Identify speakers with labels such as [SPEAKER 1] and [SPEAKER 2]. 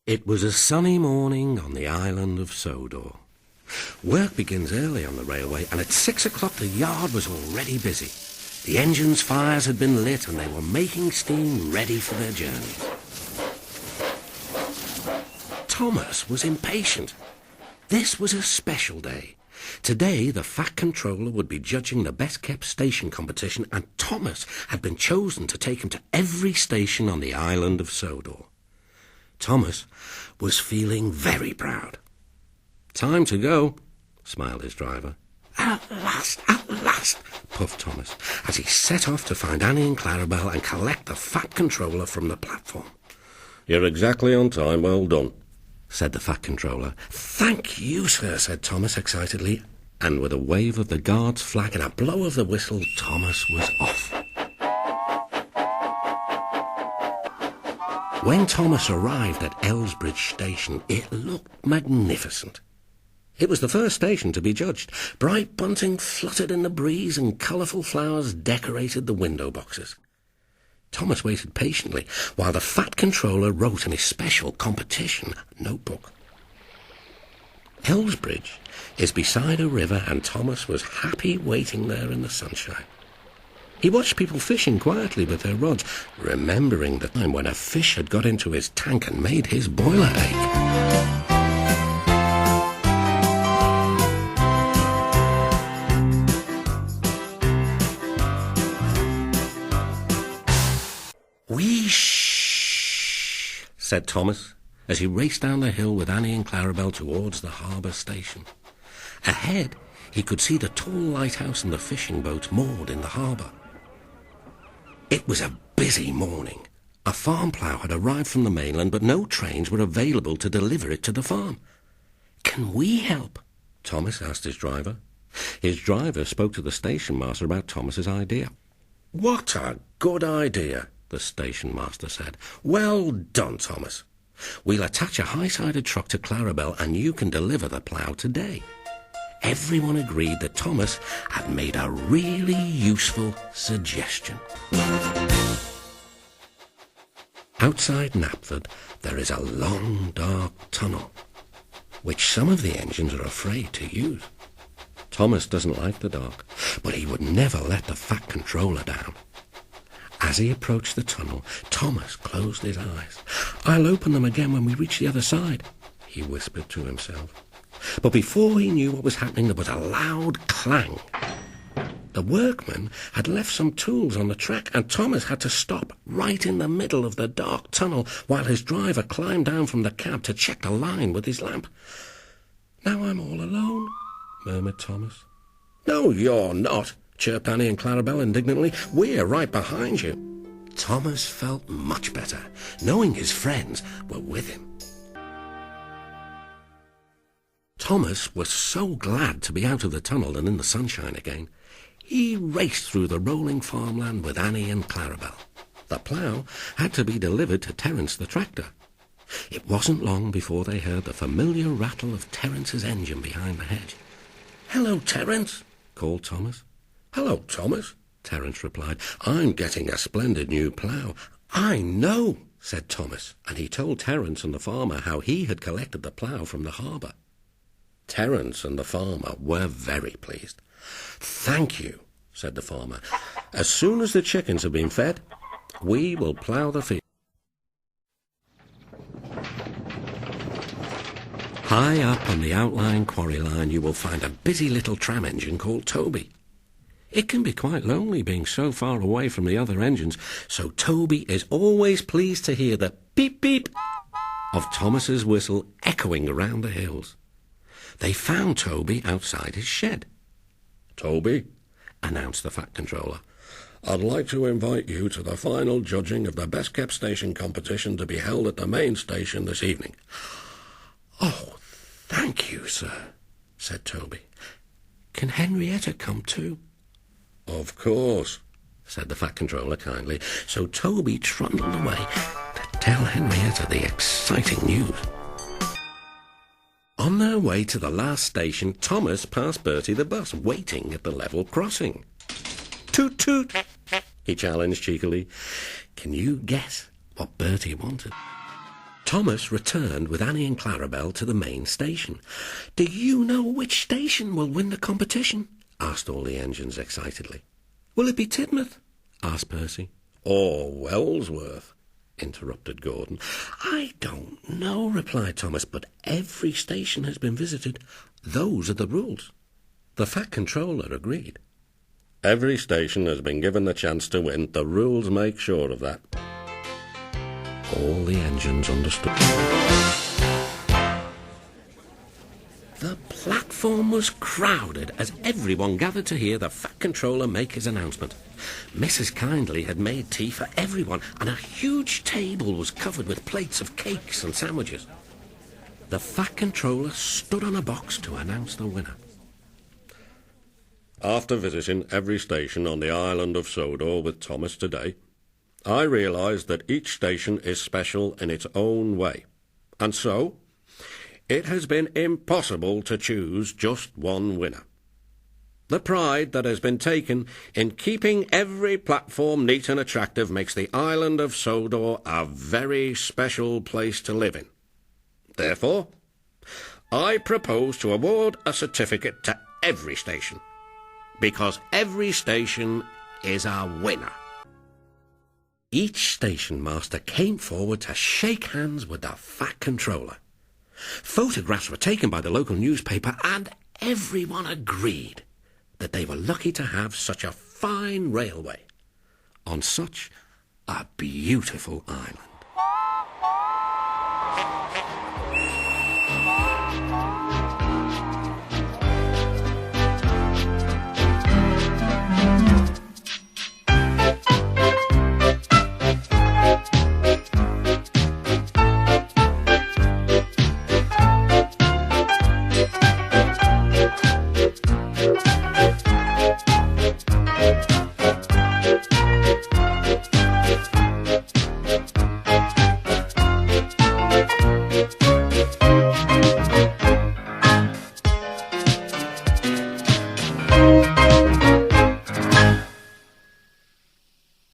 [SPEAKER 1] It was a sunny morning on the island of Sodor. Work begins early on the railway, and at 6 o'clock the yard was already busy. The engines' fires had been lit, and they were making steam ready for their journey. Thomas was impatient. This was a special day. Today, the Fat Controller would be judging the best-kept station competition, and Thomas had been chosen to take him to every station on the island of Sodor. Thomas was feeling very proud. "Time to go," smiled his driver. At last, puffed Thomas, as he set off to find Annie and Clarabel and collect the Fat Controller from the platform. "You're exactly on time, well done," said the Fat Controller. "Thank you, sir," said Thomas excitedly, and with a wave of the guard's flag and a blow of the whistle, Thomas was off. When Thomas arrived at Elsbridge Station, it looked magnificent. It was the first station to be judged. Bright bunting fluttered in the breeze and colourful flowers decorated the window boxes. Thomas waited patiently while the Fat Controller wrote in his special competition notebook. Elsbridge is beside a river, and Thomas was happy waiting there in the sunshine. He watched people fishing quietly with their rods, remembering the time when a fish had got into his tank and made his boiler ache. "Whee-shh," said Thomas, as he raced down the hill with Annie and Clarabel towards the harbour station. Ahead, he could see the tall lighthouse and the fishing boats moored in the harbour. It was a busy morning. A farm plough had arrived from the mainland, but no trains were available to deliver it to the farm. "Can we help?" Thomas asked his driver. His driver spoke to the station master about Thomas's idea. "What a good idea," the station master said. "Well done, Thomas. We'll attach a high-sided truck to Clarabel, and you can deliver the plough today." Everyone agreed that Thomas had made a really useful suggestion. Outside Knapford, there is a long, dark tunnel, which some of the engines are afraid to use. Thomas doesn't like the dark, but he would never let the Fat Controller down. As he approached the tunnel, Thomas closed his eyes. "I'll open them again when we reach the other side," he whispered to himself. But before he knew what was happening, there was a loud clang. The workmen had left some tools on the track, and Thomas had to stop right in the middle of the dark tunnel while his driver climbed down from the cab to check the line with his lamp. "Now I'm all alone," murmured Thomas. "No, you're not," chirped Annie and Clarabel indignantly. "We're right behind you." Thomas felt much better, knowing his friends were with him. Thomas was so glad to be out of the tunnel and in the sunshine again. He raced through the rolling farmland with Annie and Clarabel. The plough had to be delivered to Terence the tractor. It wasn't long before they heard the familiar rattle of Terence's engine behind the hedge. "Hello, Terence," called Thomas. "Hello, Thomas," Terence replied. "I'm getting a splendid new plough." "I know," said Thomas, and he told Terence and the farmer how he had collected the plough from the harbour. Terence and the farmer were very pleased. "Thank you," said the farmer. "As soon as the chickens have been fed, we will plough the field." High up on the outlying quarry line, you will find a busy little tram engine called Toby. It can be quite lonely being so far away from the other engines, so Toby is always pleased to hear the beep-beep of Thomas's whistle echoing around the hills. They found Toby outside his shed. "Toby," announced the Fat Controller, "I'd like to invite you to the final judging of the best-kept station competition to be held at the main station this evening." "Oh, thank you, sir," said Toby. "Can Henrietta come too?" "Of course," said the Fat Controller kindly. So Toby trundled away. The tell Henrietta the exciting news. On their way to the last station, Thomas passed Bertie the bus, waiting at the level crossing. Toot toot, he challenged cheekily. Can you guess what Bertie wanted? Thomas returned with Annie and Clarabel to the main station. Do you know which station will win the competition? Asked all the engines excitedly. Will it be Tidmouth? Asked Percy. Or Wellsworth? Interrupted Gordon. I don't know, replied Thomas, but every station has been visited. Those are the rules. The Fat Controller agreed. Every station has been given the chance to win. The rules make sure of that. All the engines understood. The platform was crowded as everyone gathered to hear the Fat Controller make his announcement. Mrs. Kindly had made tea for everyone, and a huge table was covered with plates of cakes and sandwiches. The Fat Controller stood on a box to announce the winner. After visiting every station on the island of Sodor with Thomas today, I realised that each station is special in its own way, and so it has been impossible to choose just one winner. The pride that has been taken in keeping every platform neat and attractive makes the island of Sodor a very special place to live in. Therefore, I propose to award a certificate to every station, because every station is a winner. Each station master came forward to shake hands with the Fat Controller. Photographs were taken by the local newspaper, and everyone agreed that they were lucky to have such a fine railway on such a beautiful island.